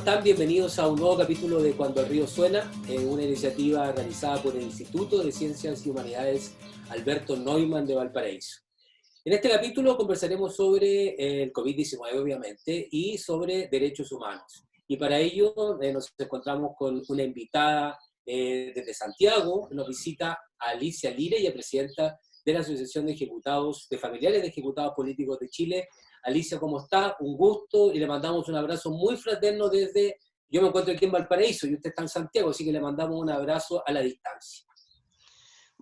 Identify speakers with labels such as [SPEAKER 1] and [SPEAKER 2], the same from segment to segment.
[SPEAKER 1] están? Bienvenidos a un nuevo capítulo de Cuando el río suena, una iniciativa realizada por el Instituto de Ciencias y Humanidades Alberto Neumann de Valparaíso. En este capítulo conversaremos sobre el COVID-19, obviamente, y sobre derechos humanos. Y para ello nos encontramos con una invitada desde Santiago. Nos visita Alicia Lira, ella presidenta de la Asociación de Ejecutados, de Familiares de Ejecutados Políticos de Chile. Alicia, ¿cómo está? Un gusto, y le mandamos un abrazo muy fraterno desde... Yo me encuentro aquí en Valparaíso y usted está en Santiago, así que le mandamos un abrazo a la distancia.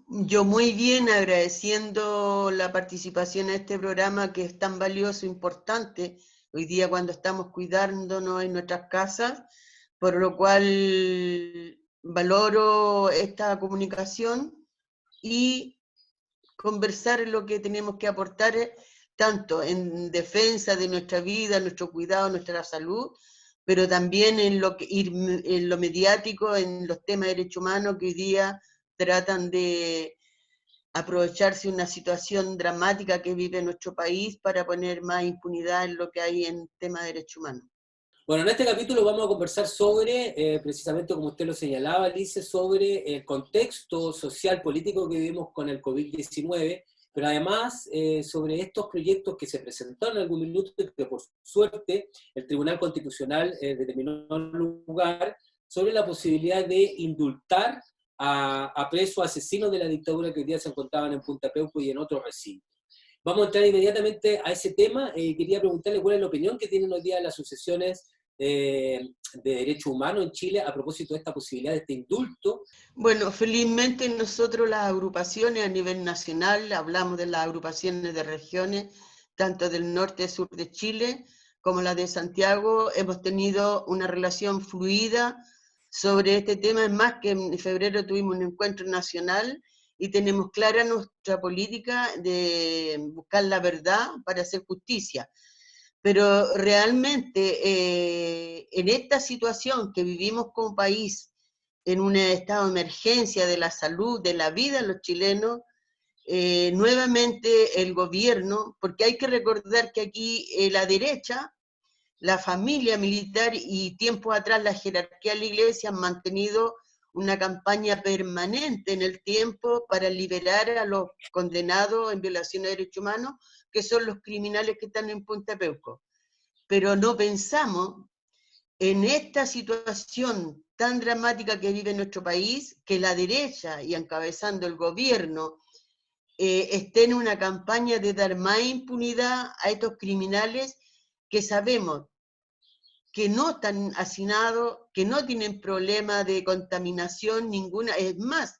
[SPEAKER 2] Yo muy bien, agradeciendo la participación en este programa que es tan valioso e importante hoy día cuando estamos cuidándonos en nuestras casas, por lo cual valoro esta comunicación y conversar lo que tenemos que aportar tanto en defensa de nuestra vida, nuestro cuidado, nuestra salud, pero también en lo mediático, en los temas de derechos humanos que hoy día tratan de aprovecharse una situación dramática que vive nuestro país para poner más impunidad en lo que hay en tema de derechos humanos.
[SPEAKER 1] Bueno, en este capítulo vamos a conversar sobre, precisamente como usted lo señalaba, Alice, sobre el contexto social político que vivimos con el COVID-19, pero además sobre estos proyectos que se presentaron en algún minuto y que por suerte el Tribunal Constitucional determinó lugar sobre la posibilidad de indultar a presos asesinos de la dictadura que hoy día se encontraban en Punta Peuco y en otros recintos. Vamos a entrar inmediatamente a ese tema. Quería preguntarle cuál es la opinión que tienen hoy día las asociaciones de derechos humanos en Chile a propósito de esta posibilidad de este indulto.
[SPEAKER 2] Bueno, felizmente nosotros las agrupaciones a nivel nacional, hablamos de las agrupaciones de regiones, tanto del norte y sur de Chile como las de Santiago, hemos tenido una relación fluida sobre este tema. Es más, que en febrero tuvimos un encuentro nacional y tenemos clara nuestra política de buscar la verdad para hacer justicia. Pero realmente en esta situación que vivimos como país, en un estado de emergencia de la salud, de la vida de los chilenos, nuevamente el gobierno, porque hay que recordar que aquí la derecha, la familia militar y tiempo atrás la jerarquía de la iglesia han mantenido una campaña permanente en el tiempo para liberar a los condenados en violación de derechos humanos, que son los criminales que están en Punta Peuco. Pero no pensamos en esta situación tan dramática que vive nuestro país, que la derecha y encabezando el gobierno esté en una campaña de dar más impunidad a estos criminales que sabemos que no están hacinados, que no tienen problema de contaminación ninguna. Es más,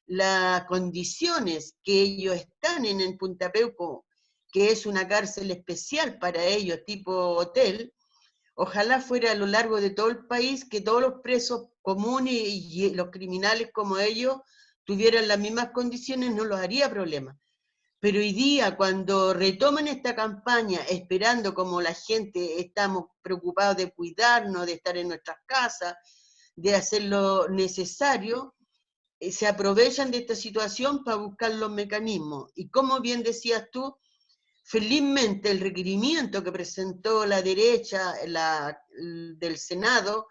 [SPEAKER 2] las condiciones que ellos están en Punta Peuco, que es una cárcel especial para ellos, tipo hotel, ojalá fuera a lo largo de todo el país, que todos los presos comunes y los criminales como ellos tuvieran las mismas condiciones, no los haría problema. Pero hoy día, cuando retoman esta campaña, esperando como la gente estamos preocupados de cuidarnos, de estar en nuestras casas, de hacer lo necesario, se aprovechan de esta situación para buscar los mecanismos. Y como bien decías tú, felizmente el requerimiento que presentó la derecha del Senado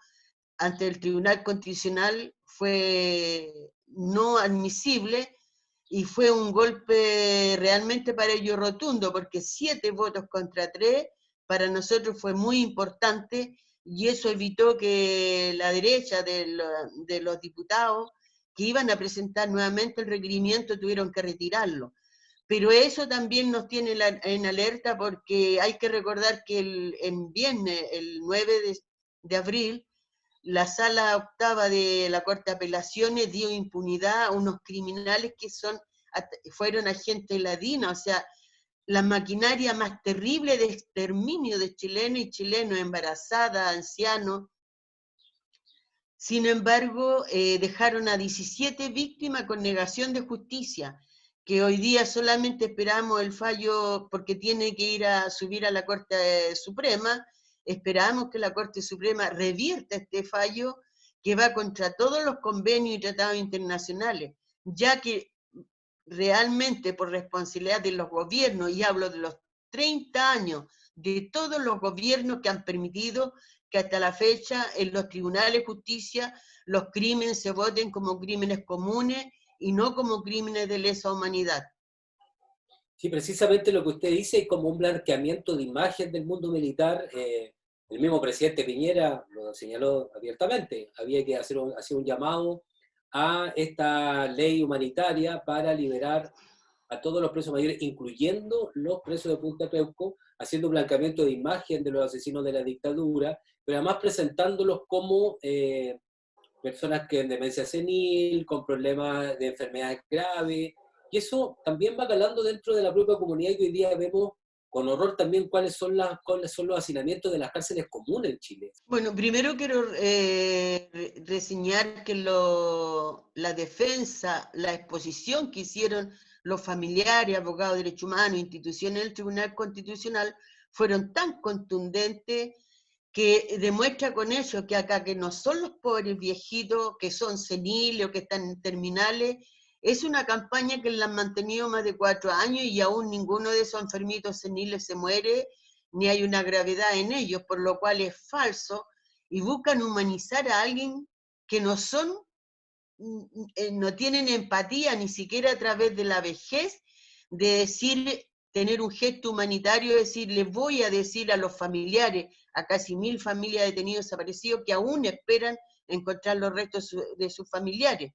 [SPEAKER 2] ante el Tribunal Constitucional fue no admisible y fue un golpe realmente para ellos rotundo, porque 7 votos contra 3 para nosotros fue muy importante y eso evitó que la derecha de los diputados que iban a presentar nuevamente el requerimiento tuvieron que retirarlo. Pero eso también nos tiene en alerta, porque hay que recordar que en viernes, el 9 de abril, la sala octava de la Corte de Apelaciones dio impunidad a unos criminales que fueron agentes de la DINA, o sea, la maquinaria más terrible de exterminio de chilenos y chilenos, embarazadas, ancianos. Sin embargo, dejaron a 17 víctimas con negación de justicia, que hoy día solamente esperamos el fallo, porque tiene que subir a la Corte Suprema. Esperamos que la Corte Suprema revierta este fallo que va contra todos los convenios y tratados internacionales, ya que realmente por responsabilidad de los gobiernos, y hablo de los 30 años de todos los gobiernos que han permitido que hasta la fecha en los tribunales de justicia los crímenes se voten como crímenes comunes y no como crímenes de lesa humanidad.
[SPEAKER 1] Sí, precisamente lo que usted dice es como un blanqueamiento de imagen del mundo militar. El mismo presidente Piñera lo señaló abiertamente. Había que hacer un llamado a esta ley humanitaria para liberar a todos los presos mayores, incluyendo los presos de Punta Peuco, haciendo un blanqueamiento de imagen de los asesinos de la dictadura, pero además presentándolos como personas que en demencia senil, con problemas de enfermedades graves, y eso también va calando dentro de la propia comunidad, y hoy día vemos con horror también cuáles son los hacinamientos de las cárceles comunes en Chile.
[SPEAKER 2] Bueno, primero quiero reseñar que la defensa, la exposición que hicieron los familiares, abogados de derechos humanos, instituciones del Tribunal Constitucional, fueron tan contundentes que demuestra con ello que acá que no son los pobres viejitos que son seniles o que están en terminales, es una campaña que la han mantenido más de 4 años y aún ninguno de esos enfermitos seniles se muere, ni hay una gravedad en ellos, por lo cual es falso, y buscan humanizar a alguien que no son, no tienen empatía ni siquiera a través de la vejez, de decir, tener un gesto humanitario, decir, les voy a decir a los familiares, a casi 1000 familias de detenidos desaparecidos que aún esperan encontrar los restos de sus familiares.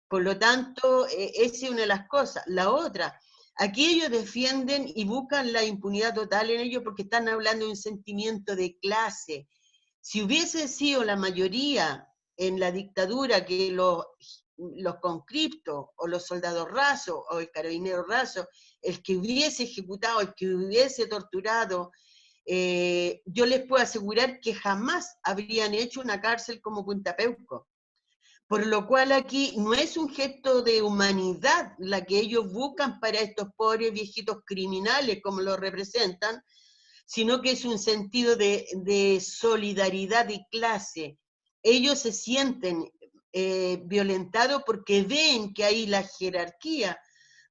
[SPEAKER 2] Por lo tanto, esa es una de las cosas. La otra, aquí ellos defienden y buscan la impunidad total en ellos porque están hablando de un sentimiento de clase. Si hubiese sido la mayoría en la dictadura que los conscriptos o los soldados rasos o el carabinero raso, el que hubiese ejecutado, el que hubiese torturado, yo les puedo asegurar que jamás habrían hecho una cárcel como Punta Peuco. Por lo cual aquí no es un gesto de humanidad la que ellos buscan para estos pobres viejitos criminales como los representan, sino que es un sentido de solidaridad y clase. Ellos se sienten violentados porque ven que ahí la jerarquía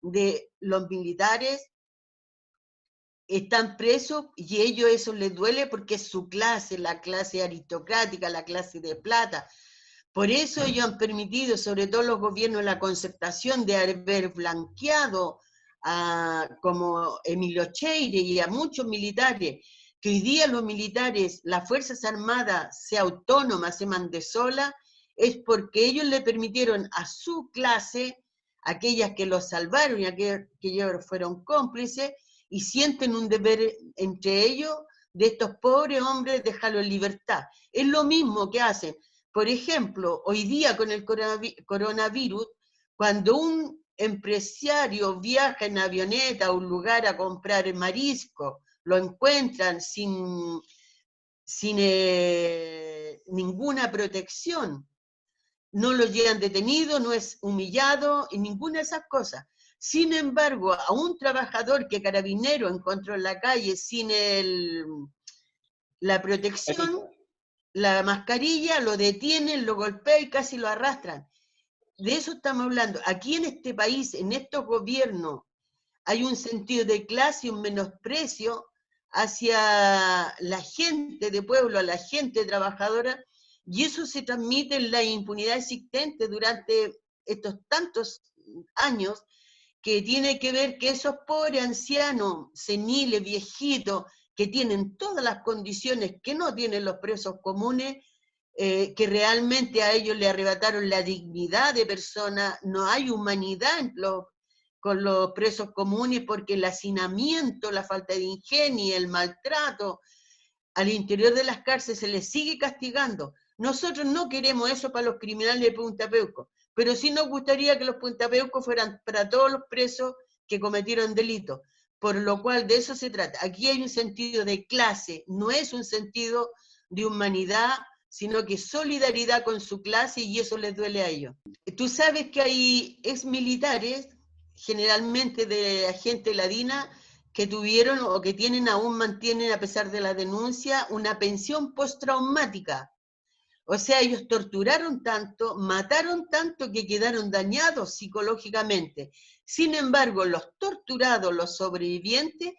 [SPEAKER 2] de los militares están presos y a ellos eso les duele porque es su clase, la clase aristocrática, la clase de plata. Por eso ellos han permitido, sobre todo los gobiernos, la concertación de haber blanqueado como Emilio Cheire y a muchos militares, que hoy día los militares, las Fuerzas Armadas, sea autónomas, se mande sola, es porque ellos le permitieron a su clase, aquellas que los salvaron y aquellas que ellos fueron cómplices, y sienten un deber entre ellos de estos pobres hombres dejarlos en libertad. Es lo mismo que hacen. Por ejemplo, hoy día con el coronavirus, cuando un empresario viaja en avioneta a un lugar a comprar marisco, lo encuentran sin ninguna protección, no lo llevan detenido, no es humillado y ninguna de esas cosas. Sin embargo, a un trabajador que Carabinero encontró en la calle sin la protección, la mascarilla, lo detienen, lo golpean y casi lo arrastran. De eso estamos hablando. Aquí en este país, en estos gobiernos, hay un sentido de clase y un menosprecio hacia la gente de pueblo, a la gente trabajadora, y eso se transmite en la impunidad existente durante estos tantos años, que tiene que ver que esos pobres ancianos, seniles, viejitos, que tienen todas las condiciones que no tienen los presos comunes, que realmente a ellos le arrebataron la dignidad de persona, no hay humanidad con los presos comunes porque el hacinamiento, la falta de ingenio, el maltrato, al interior de las cárceles se les sigue castigando. Nosotros no queremos eso para los criminales de Punta Peuco, pero sí nos gustaría que los puntapeucos fueran para todos los presos que cometieron delitos, por lo cual de eso se trata. Aquí hay un sentido de clase, no es un sentido de humanidad, sino que solidaridad con su clase y eso les duele a ellos. Tú sabes que hay exmilitares, generalmente de la gente ladina, que tuvieron o que tienen, aún mantienen a pesar de la denuncia, una pensión postraumática. O sea, ellos torturaron tanto, mataron tanto que quedaron dañados psicológicamente. Sin embargo, los torturados, los sobrevivientes,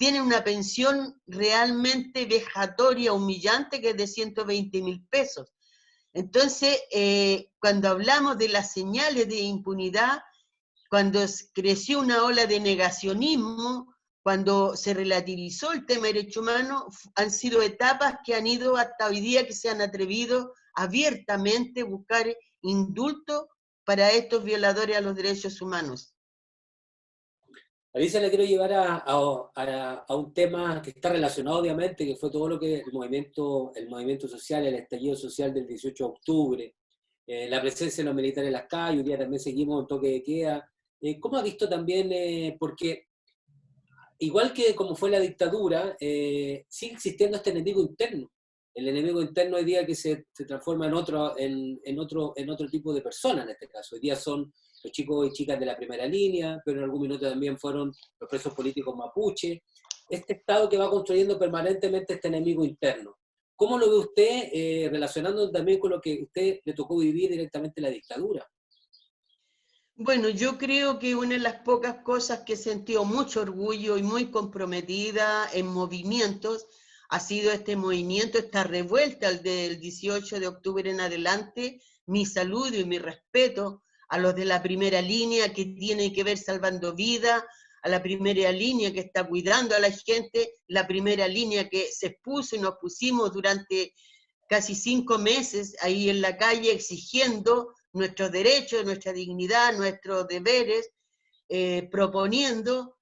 [SPEAKER 2] tienen una pensión realmente vejatoria, humillante, que es de 120.000 pesos. Entonces, cuando hablamos de las señales de impunidad, cuando creció una ola de negacionismo, cuando se relativizó el tema de derechos humanos, han sido etapas que han ido hasta hoy día, que se han atrevido abiertamente a buscar indulto para estos violadores a los derechos humanos.
[SPEAKER 1] Alicia, la quiero llevar a un tema que está relacionado, obviamente, que fue todo lo que el movimiento social, el estallido social del 18 de octubre, la presencia de los militares en las calles. Hoy día también seguimos un toque de queda. ¿Cómo ha visto también, porque igual que como fue la dictadura, sigue existiendo este enemigo interno? El enemigo interno hoy día que se transforma en otro tipo de persona en este caso. Hoy día son los chicos y chicas de la primera línea, pero en algún minuto también fueron los presos políticos mapuche. Este Estado que va construyendo permanentemente este enemigo interno. ¿Cómo lo ve usted relacionando también con lo que a usted le tocó vivir directamente en la dictadura?
[SPEAKER 2] Bueno, yo creo que una de las pocas cosas que he sentido mucho orgullo y muy comprometida en movimientos ha sido este movimiento, esta revuelta del 18 de octubre en adelante. Mi saludo y mi respeto a los de la primera línea que tienen que ver salvando vidas, a la primera línea que está cuidando a la gente, la primera línea que se expuso y nos pusimos durante casi 5 meses ahí en la calle exigiendo nuestros derechos, nuestra dignidad, nuestros deberes, proponiendo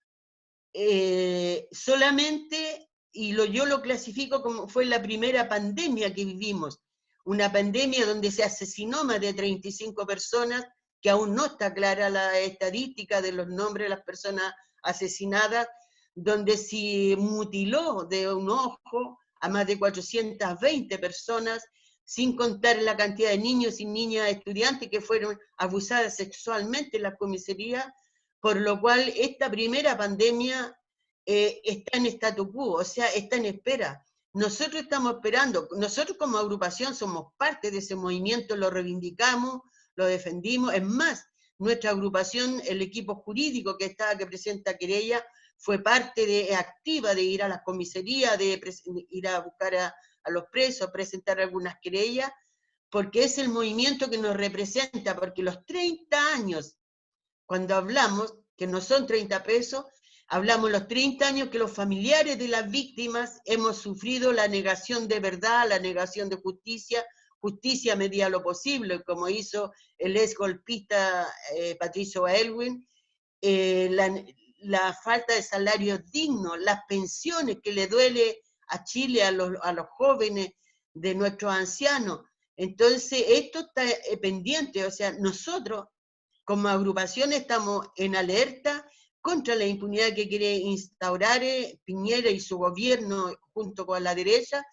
[SPEAKER 2] solamente, yo lo clasifico como fue la primera pandemia que vivimos, una pandemia donde se asesinó más de 35 personas, que aún no está clara la estadística de los nombres de las personas asesinadas, donde se mutiló de un ojo a más de 420 personas, sin contar la cantidad de niños y niñas estudiantes que fueron abusadas sexualmente en la comisaría, por lo cual esta primera pandemia está en statu quo, o sea, está en espera. Nosotros estamos esperando, nosotros como agrupación somos parte de ese movimiento, lo reivindicamos, lo defendimos, es más, nuestra agrupación, el equipo jurídico que presenta querella, fue parte activa de ir a las comisarías, de ir a buscar a los presos, presentar algunas querellas, porque es el movimiento que nos representa, porque los 30 años, cuando hablamos, que no son 30 pesos, hablamos los 30 años que los familiares de las víctimas hemos sufrido la negación de verdad, la negación de justicia, justicia a medida de lo posible, como hizo el ex golpista Patricio Aylwin, la falta de salarios dignos, las pensiones que le duele a Chile, a los jóvenes de nuestros ancianos. Entonces, esto está pendiente, o sea, nosotros como agrupación estamos en alerta contra la impunidad que quiere instaurar Piñera y su gobierno junto con la derecha,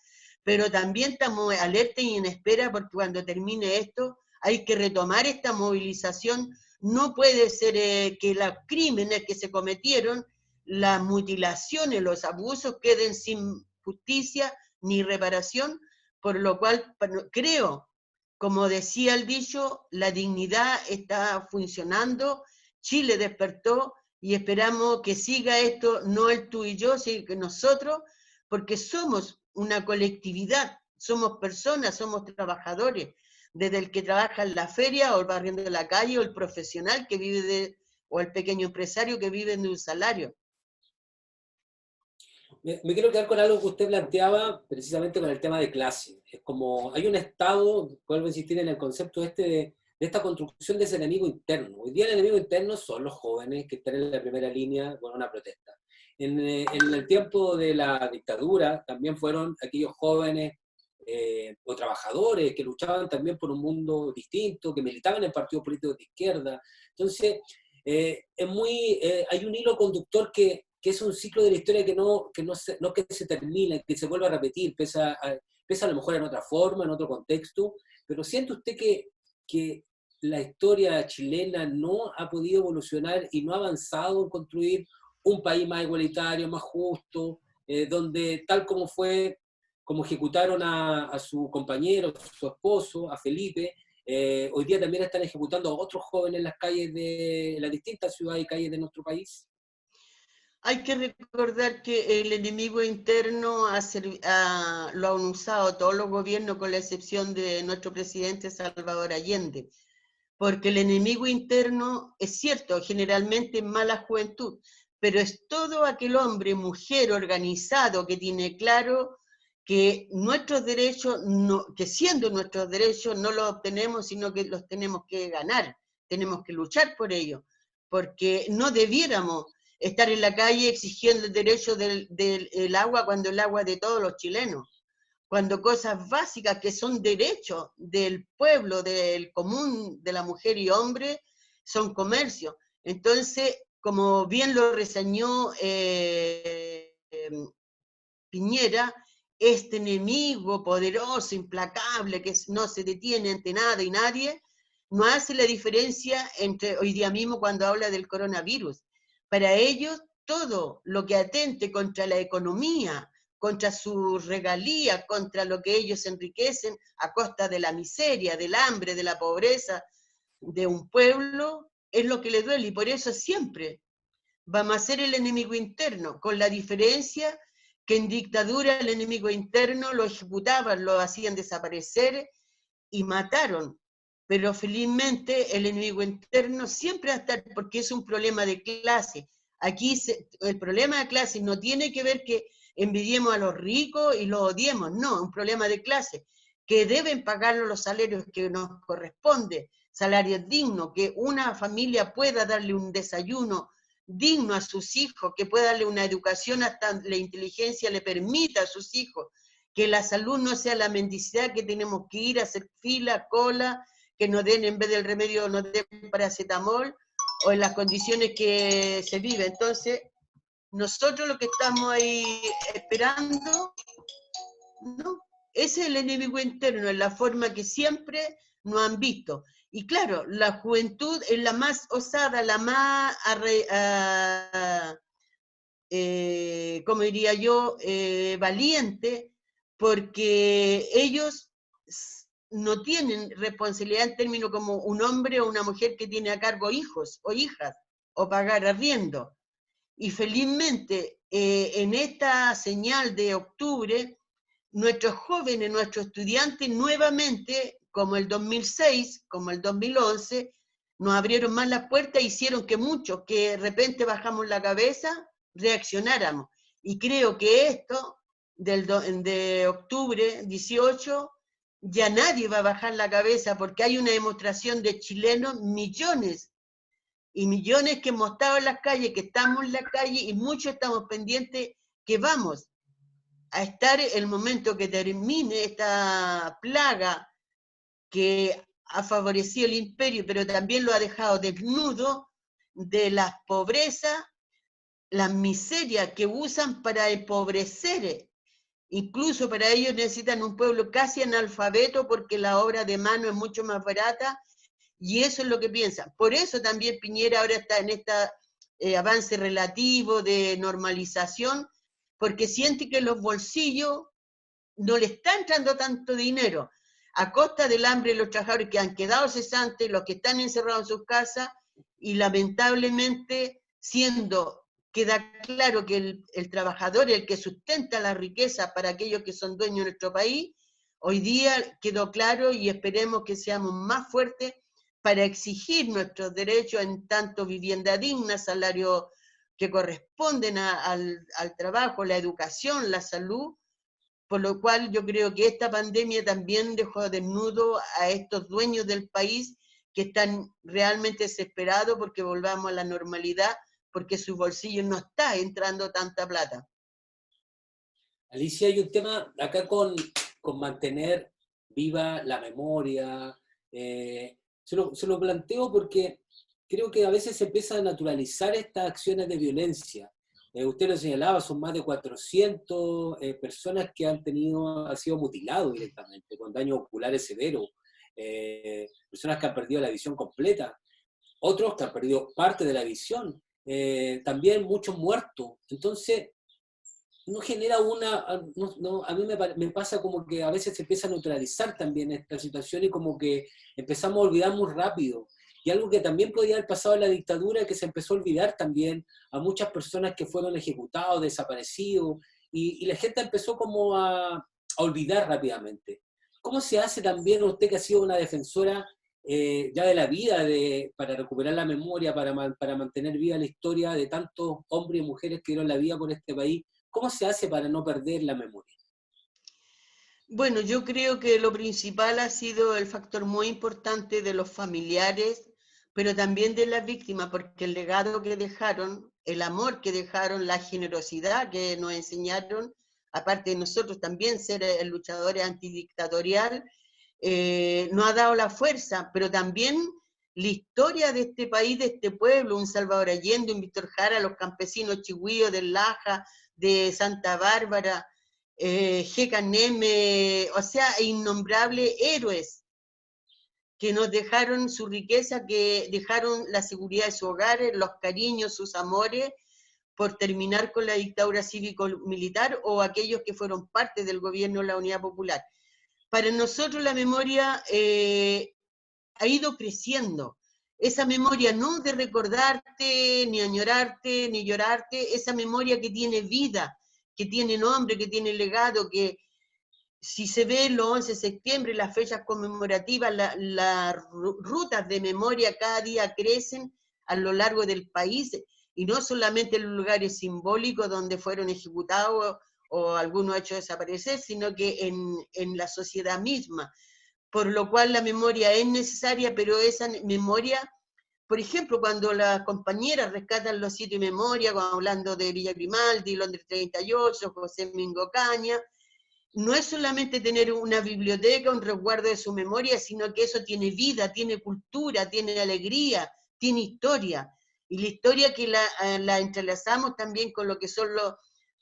[SPEAKER 2] pero también estamos alerta y en espera porque cuando termine esto hay que retomar esta movilización. No puede ser que los crímenes que se cometieron, las mutilaciones, los abusos queden sin justicia ni reparación, por lo cual creo, como decía el dicho, la dignidad está funcionando, Chile despertó y esperamos que siga esto, no el tú y yo, sino que nosotros, porque somos una colectividad, somos personas, somos trabajadores, desde el que trabaja en la feria o el barriendo de la calle o el profesional que vive o el pequeño empresario que vive de un salario.
[SPEAKER 1] Me quiero quedar con algo que usted planteaba precisamente con el tema de clase. Es como hay un Estado, vuelvo a insistir en el concepto de esta construcción de ese enemigo interno. Hoy día el enemigo interno son los jóvenes que están en la primera línea con una protesta. En el tiempo de la dictadura también fueron aquellos jóvenes o trabajadores que luchaban también por un mundo distinto, que militaban en partidos políticos de izquierda. Entonces, hay un hilo conductor que es un ciclo de la historia no que se termina, que se vuelve a repetir, pesa a lo mejor en otra forma, en otro contexto, pero ¿siente usted que la historia chilena no ha podido evolucionar y no ha avanzado en construir un país más igualitario, más justo, donde tal como ejecutaron a su compañero, a su esposo, a Felipe, hoy día también están ejecutando a otros jóvenes en las calles de las distintas ciudades y calles de nuestro país?
[SPEAKER 2] Hay que recordar que el enemigo interno lo han usado todos los gobiernos con la excepción de nuestro presidente Salvador Allende, porque el enemigo interno es cierto, generalmente es mala juventud, pero es todo aquel hombre, mujer organizado que tiene claro que nuestros derechos, que siendo nuestros derechos no los obtenemos, sino que los tenemos que ganar, tenemos que luchar por ello, porque no debiéramos estar en la calle exigiendo el derecho del agua cuando el agua es de todos los chilenos, cuando cosas básicas que son derechos del pueblo, del común, de la mujer y hombre, son comercio. Entonces, como bien lo reseñó Piñera, este enemigo poderoso, implacable, que no se detiene ante nada y nadie, no hace la diferencia entre hoy día mismo cuando habla del coronavirus. Para ellos, todo lo que atente contra la economía, contra sus regalías, contra lo que ellos enriquecen a costa de la miseria, del hambre, de la pobreza de un pueblo, es lo que le duele. Y por eso siempre vamos a ser el enemigo interno, con la diferencia que en dictadura el enemigo interno lo ejecutaban, lo hacían desaparecer y mataron. Pero felizmente el enemigo interno siempre va a estar, porque es un problema de clase. Aquí el problema de clase no tiene que ver que envidiemos a los ricos y los odiemos, no, es un problema de clase, que deben pagar los salarios que nos corresponde, salarios dignos, que una familia pueda darle un desayuno digno a sus hijos, que pueda darle una educación hasta la inteligencia le permita a sus hijos, que la salud no sea la mendicidad que tenemos que ir a hacer fila, cola, que nos den en vez del remedio, nos den paracetamol, o en las condiciones que se vive. Entonces, nosotros lo que estamos ahí esperando, ¿no? Ese es el enemigo interno, en la forma que siempre nos han visto. Y claro, la juventud es la más osada, la más, como diría yo, valiente, porque ellos no tienen responsabilidad en términos como un hombre o una mujer que tiene a cargo hijos o hijas, o pagar arriendo. Y felizmente, en esta señal de octubre, nuestros jóvenes, nuestros estudiantes, nuevamente, como el 2006, como el 2011, nos abrieron más las puertas e hicieron que muchos, que de repente bajamos la cabeza, reaccionáramos. Y creo que esto, de octubre 18, ya nadie va a bajar la cabeza porque hay una demostración de chilenos, millones y millones que hemos estado en las calles, que estamos en la calle y muchos estamos pendientes que vamos a estar el momento que termine esta plaga que ha favorecido el imperio, pero también lo ha dejado desnudo de las pobrezas, las miserias que usan para empobrecer. Incluso para ellos necesitan un pueblo casi analfabeto porque la obra de mano es mucho más barata y eso es lo que piensan. Por eso también Piñera ahora está en este avance relativo de normalización, porque siente que los bolsillos no le está entrando tanto dinero a costa del hambre de los trabajadores que han quedado cesantes, los que están encerrados en sus casas, y lamentablemente queda claro que el trabajador, el que sustenta la riqueza para aquellos que son dueños de nuestro país, hoy día quedó claro y esperemos que seamos más fuertes para exigir nuestros derechos en tanto vivienda digna, salario que corresponden al trabajo, la educación, la salud, por lo cual yo creo que esta pandemia también dejó desnudo a estos dueños del país que están realmente desesperados porque volvamos a la normalidad, porque su bolsillo no está entrando tanta plata.
[SPEAKER 1] Alicia, hay un tema acá con mantener viva la memoria. Se lo planteo porque creo que a veces se empieza a naturalizar estas acciones de violencia. Usted lo señalaba, son más de 400 personas que han sido mutilados directamente, con daños oculares severos, personas que han perdido la visión completa, otros que han perdido parte de la visión, también muchos muertos. Entonces, no genera a mí me pasa como que a veces se empieza a neutralizar también esta situación y como que empezamos a olvidar muy rápido. y algo que también podía haber pasado en la dictadura, que se empezó a olvidar también a muchas personas que fueron ejecutados, desaparecidos, y la gente empezó como a olvidar rápidamente. ¿Cómo se hace también usted, que ha sido una defensora ya de la vida, para recuperar la memoria, para mantener viva la historia de tantos hombres y mujeres que dieron la vida por este país? ¿Cómo se hace para no perder la memoria?
[SPEAKER 2] Bueno, yo creo que lo principal ha sido el factor muy importante de los familiares, pero también de las víctimas, porque el legado que dejaron, el amor que dejaron, la generosidad que nos enseñaron, aparte de nosotros también ser luchadores antidictatorial, nos ha dado la fuerza, pero también la historia de este país, de este pueblo, un Salvador Allende, un Víctor Jara, los campesinos chihuíos del Laja, de Santa Bárbara, Jeca Neme, o sea, innombrables héroes que nos dejaron su riqueza, que dejaron la seguridad de sus hogares, los cariños, sus amores, por terminar con la dictadura cívico-militar, o aquellos que fueron parte del gobierno de la Unidad Popular. Para nosotros la memoria ha ido creciendo. Esa memoria no de recordarte, ni añorarte, ni llorarte, esa memoria que tiene vida, que tiene nombre, que tiene legado, que si se ve los 11 de septiembre, las fechas conmemorativas, las rutas de memoria cada día crecen a lo largo del país, y no solamente en los lugares simbólicos donde fueron ejecutados o algunos hechos desaparecer, sino que en la sociedad misma. Por lo cual la memoria es necesaria, pero esa memoria, por ejemplo, cuando las compañeras rescatan los sitios de memoria, hablando de Villa Grimaldi, Londres 38, José Mingo Caña, no es solamente tener una biblioteca, un resguardo de su memoria, sino que eso tiene vida, tiene cultura, tiene alegría, tiene historia. Y la historia que la entrelazamos también con lo que son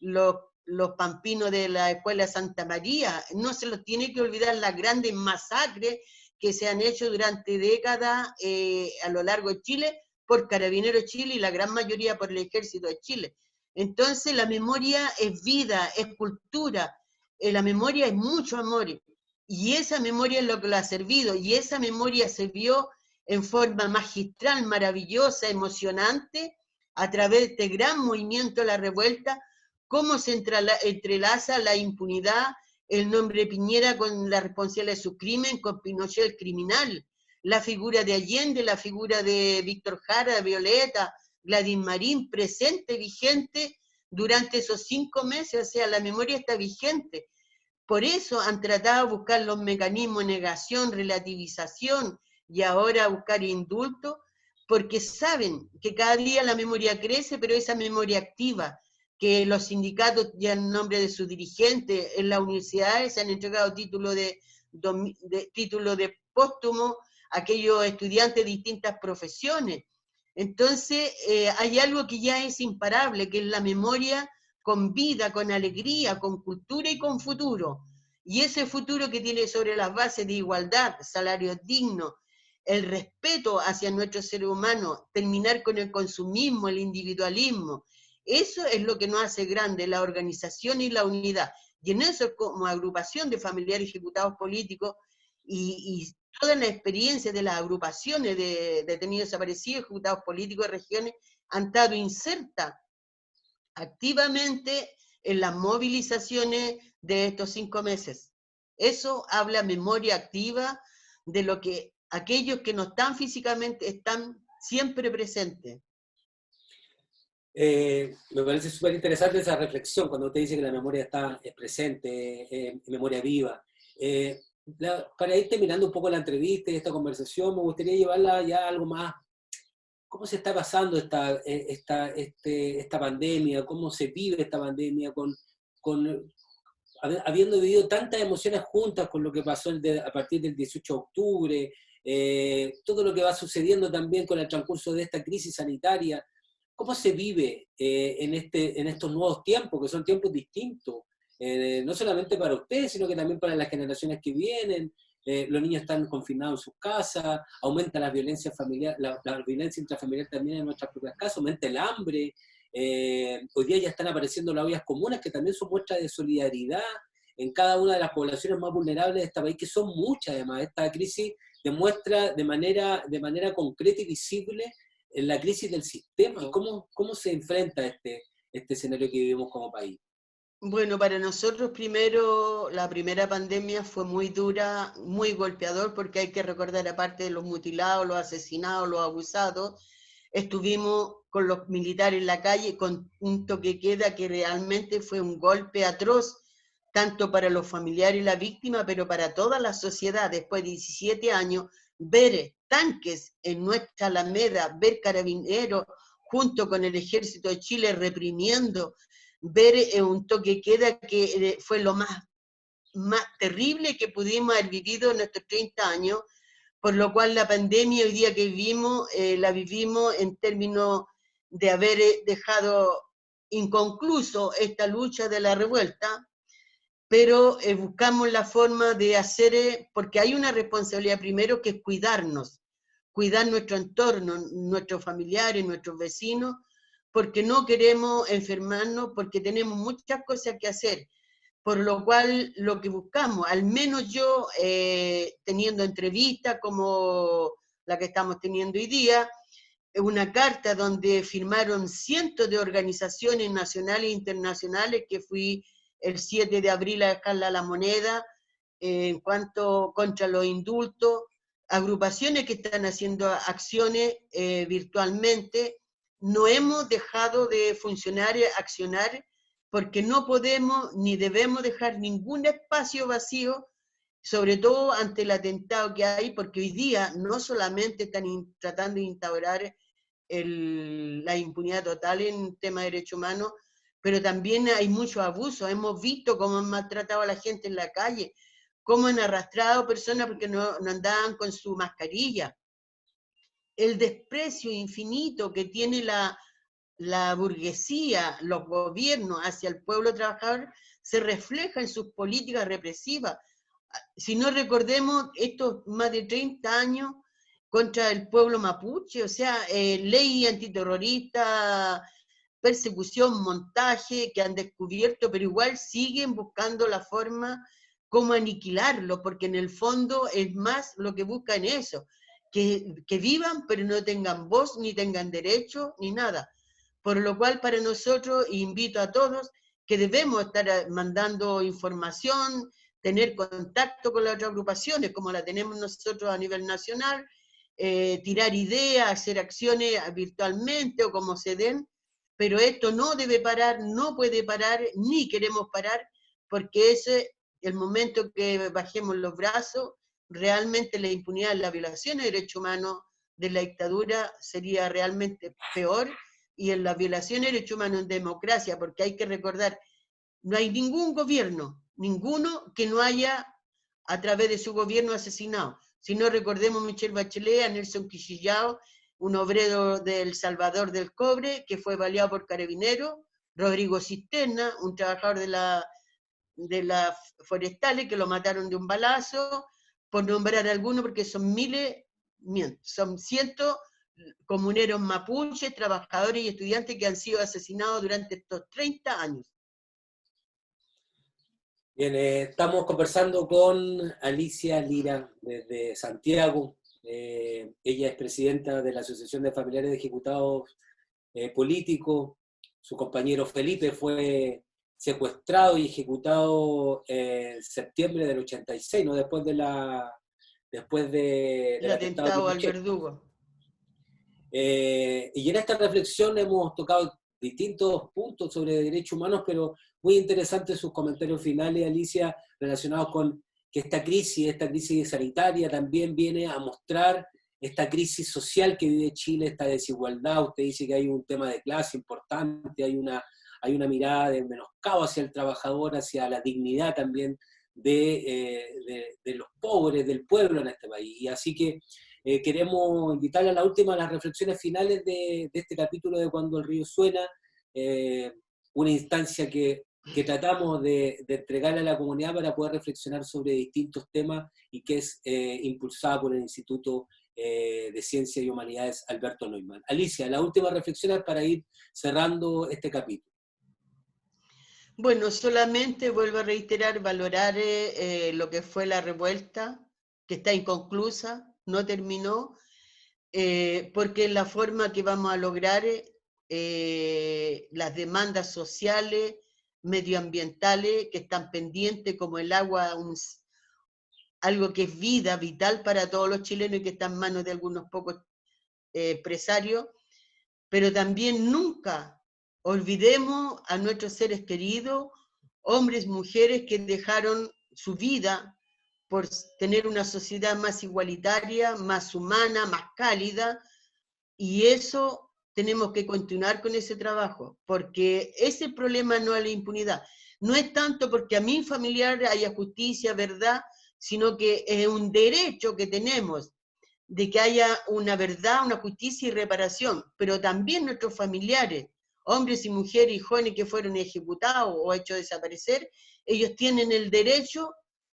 [SPEAKER 2] los pampinos de la Escuela Santa María. No se los tiene que olvidar las grandes masacres que se han hecho durante décadas a lo largo de Chile por Carabineros Chile y la gran mayoría por el Ejército de Chile. Entonces la memoria es vida, es cultura, la memoria es mucho amor, y esa memoria es lo que lo ha servido, y esa memoria se vio en forma magistral, maravillosa, emocionante, a través de este gran movimiento de la revuelta, cómo se entrelaza la impunidad, el nombre de Piñera con la responsabilidad de su crimen, con Pinochet el criminal, la figura de Allende, la figura de Víctor Jara, de Violeta, Gladys Marín, presente, vigente, durante esos 5 meses, o sea, la memoria está vigente. Por eso han tratado de buscar los mecanismos de negación, relativización y ahora buscar indulto, porque saben que cada día la memoria crece, pero esa memoria activa, que los sindicatos ya en nombre de sus dirigentes en las universidades se han entregado títulos de póstumo a aquellos estudiantes de distintas profesiones. Entonces, hay algo que ya es imparable, que es la memoria con vida, con alegría, con cultura y con futuro. Y ese futuro que tiene sobre las bases de igualdad, salarios dignos, el respeto hacia nuestro ser humano, terminar con el consumismo, el individualismo, eso es lo que nos hace grande, la organización y la unidad. Y en eso, como agrupación de familiares ejecutados políticos, y toda la experiencia de las agrupaciones de detenidos desaparecidos, ejecutados políticos de regiones, han estado insertas activamente en las movilizaciones de estos 5 meses. Eso habla memoria activa de lo que aquellos que no están físicamente están siempre presentes.
[SPEAKER 1] Me parece súper interesante esa reflexión cuando usted dice que la memoria está presente, memoria viva. Para ir terminando un poco la entrevista y esta conversación, me gustaría llevarla ya a algo más. ¿Cómo se está pasando esta pandemia? ¿Cómo se vive esta pandemia? Habiendo vivido tantas emociones juntas con lo que pasó a partir del 18 de octubre, todo lo que va sucediendo también con el transcurso de esta crisis sanitaria. ¿Cómo se vive en estos nuevos tiempos, que son tiempos distintos? No solamente para ustedes, sino que también para las generaciones que vienen. Los niños están confinados en sus casas, aumenta la violencia familiar, la violencia intrafamiliar también en nuestras propias casas, aumenta el hambre. Hoy día ya están apareciendo las ollas comunes, que también son muestras de solidaridad en cada una de las poblaciones más vulnerables de este país, que son muchas además. Esta crisis demuestra de manera concreta y visible la crisis del sistema. ¿Y cómo se enfrenta este escenario que vivimos como país?
[SPEAKER 2] Bueno, para nosotros primero, la primera pandemia fue muy dura, muy golpeador, porque hay que recordar, aparte de los mutilados, los asesinados, los abusados, estuvimos con los militares en la calle con un toque de queda que realmente fue un golpe atroz, tanto para los familiares y la víctima, pero para toda la sociedad. Después de 17 años, ver tanques en nuestra Alameda, ver carabineros junto con el Ejército de Chile reprimiendo, ver un toque de queda que fue lo más terrible que pudimos haber vivido en nuestros 30 años, por lo cual la pandemia hoy día que vivimos, la vivimos en términos de haber dejado inconcluso esta lucha de la revuelta, pero buscamos la forma de hacer, porque hay una responsabilidad primero que es cuidarnos, cuidar nuestro entorno, nuestros familiares, nuestros vecinos, porque no queremos enfermarnos, porque tenemos muchas cosas que hacer, por lo cual lo que buscamos, al menos yo, teniendo entrevistas como la que estamos teniendo hoy día, una carta donde firmaron cientos de organizaciones nacionales e internacionales, que fui el 7 de abril a dejarla a la moneda, en cuanto contra los indultos, agrupaciones que están haciendo acciones virtualmente. No hemos dejado de funcionar, accionar, porque no podemos ni debemos dejar ningún espacio vacío, sobre todo ante el atentado que hay, porque hoy día no solamente están tratando de instaurar la impunidad total en tema de derechos humanos, pero también hay mucho abuso. Hemos visto cómo han maltratado a la gente en la calle, cómo han arrastrado personas porque no andaban con su mascarilla. El desprecio infinito que tiene la burguesía, los gobiernos hacia el pueblo trabajador, se refleja en sus políticas represivas. Si no recordemos estos más de 30 años contra el pueblo mapuche, o sea, ley antiterrorista, persecución, montaje que han descubierto, pero igual siguen buscando la forma como aniquilarlo, porque en el fondo es más lo que buscan eso, que vivan pero no tengan voz, ni tengan derecho, ni nada. Por lo cual para nosotros, invito a todos, que debemos estar mandando información, tener contacto con las otras agrupaciones, como la tenemos nosotros a nivel nacional, tirar ideas, hacer acciones virtualmente o como se den, pero esto no debe parar, no puede parar, ni queremos parar, porque ese es el momento que bajemos los brazos, realmente la impunidad, la violación de derechos humanos de la dictadura sería realmente peor, y en las violaciones de derechos humanos en democracia, porque hay que recordar, no hay ningún gobierno, ninguno que no haya a través de su gobierno asesinado. Si no, recordemos a Michelle Bachelet, a Nelson Quisillao, un obrero del Salvador del Cobre que fue baleado por carabineros, Rodrigo Cisterna, un trabajador de las forestales que lo mataron de un balazo, por nombrar algunos, porque son miles, son cientos comuneros mapuches, trabajadores y estudiantes que han sido asesinados durante estos 30 años.
[SPEAKER 1] Bien, estamos conversando con Alicia Lira desde Santiago. Ella es presidenta de la Asociación de Familiares de Ejecutados Políticos. Su compañero Felipe fue secuestrado y ejecutado en septiembre del 86, ¿no? Después del atentado
[SPEAKER 2] atentado
[SPEAKER 1] de
[SPEAKER 2] al
[SPEAKER 1] Pinochet.
[SPEAKER 2] verdugo.
[SPEAKER 1] Y en esta reflexión hemos tocado distintos puntos sobre derechos humanos, pero muy interesantes sus comentarios finales, Alicia, relacionados con que esta crisis sanitaria también viene a mostrar esta crisis social que vive Chile, esta desigualdad. Usted dice que hay un tema de clase importante, hay una mirada de menoscabo hacia el trabajador, hacia la dignidad también de los pobres, del pueblo en este país. Y así que queremos invitarle a las reflexiones finales de este capítulo de Cuando el río suena, una instancia que tratamos de entregarle a la comunidad para poder reflexionar sobre distintos temas y que es impulsada por el Instituto de Ciencias y Humanidades Alberto Neumann. Alicia, las últimas reflexiones para ir cerrando este capítulo.
[SPEAKER 2] Bueno, solamente vuelvo a reiterar, valorar lo que fue la revuelta, que está inconclusa, no terminó, porque es la forma que vamos a lograr las demandas sociales, medioambientales, que están pendientes, como el agua, algo que es vida, vital para todos los chilenos y que está en manos de algunos pocos empresarios, pero también nunca olvidemos a nuestros seres queridos, hombres, mujeres que dejaron su vida por tener una sociedad más igualitaria, más humana, más cálida, y eso tenemos que continuar con ese trabajo, porque ese problema no es la impunidad. No es tanto porque a mi familiar haya justicia, verdad, sino que es un derecho que tenemos de que haya una verdad, una justicia y reparación, pero también nuestros familiares, hombres y mujeres y jóvenes que fueron ejecutados o hechos desaparecer, ellos tienen el derecho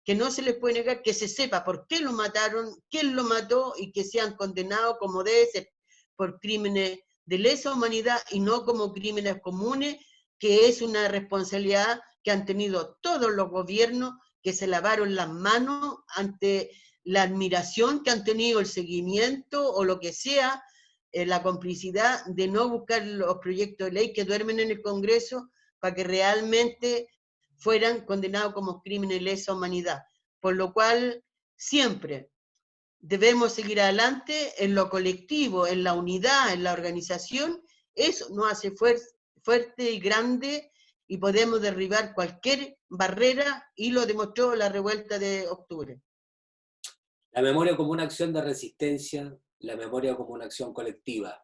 [SPEAKER 2] que no se les puede negar, que se sepa por qué lo mataron, quién lo mató y que sean condenados como debe ser, por crímenes de lesa humanidad y no como crímenes comunes, que es una responsabilidad que han tenido todos los gobiernos que se lavaron las manos ante la admiración que han tenido, el seguimiento o lo que sea, la complicidad de no buscar los proyectos de ley que duermen en el Congreso para que realmente fueran condenados como crímenes de lesa humanidad. Por lo cual, siempre debemos seguir adelante en lo colectivo, en la unidad, en la organización. Eso nos hace fuerte y grande y podemos derribar cualquier barrera, y lo demostró la revuelta de octubre.
[SPEAKER 1] La memoria como una acción de resistencia, la memoria como una acción colectiva.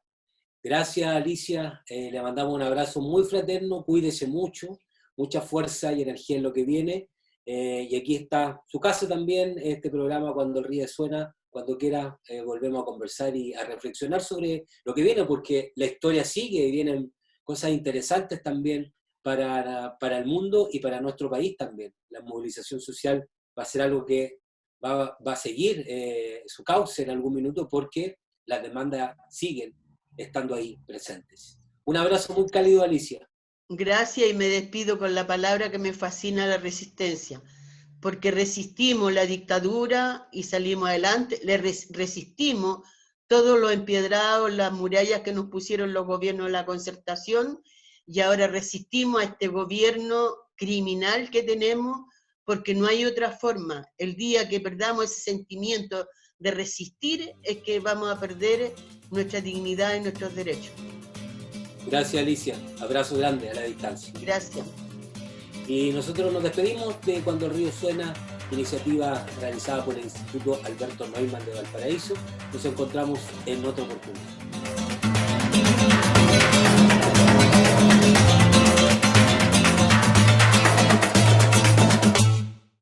[SPEAKER 1] Gracias, Alicia, le mandamos un abrazo muy fraterno, cuídese mucho, mucha fuerza y energía en lo que viene, y aquí está su casa también, este programa Cuando el Río Suena, cuando quiera volvemos a conversar y a reflexionar sobre lo que viene, porque la historia sigue y vienen cosas interesantes también para el mundo y para nuestro país también. La movilización social va a ser algo que va a seguir su cauce en algún minuto, porque las demandas siguen estando ahí presentes. Un abrazo muy cálido, Alicia.
[SPEAKER 2] Gracias, y me despido con la palabra que me fascina: la resistencia, porque resistimos la dictadura y salimos adelante, resistimos todos los empiedrados, las murallas que nos pusieron los gobiernos de la Concertación, y ahora resistimos a este gobierno criminal que tenemos, porque no hay otra forma. El día que perdamos ese sentimiento de resistir es que vamos a perder nuestra dignidad y nuestros derechos.
[SPEAKER 1] Gracias, Alicia. Abrazo grande a la distancia.
[SPEAKER 2] Gracias.
[SPEAKER 1] Y nosotros nos despedimos de Cuando el Río Suena, iniciativa realizada por el Instituto Alberto Neumann de Valparaíso. Nos encontramos en otra oportunidad.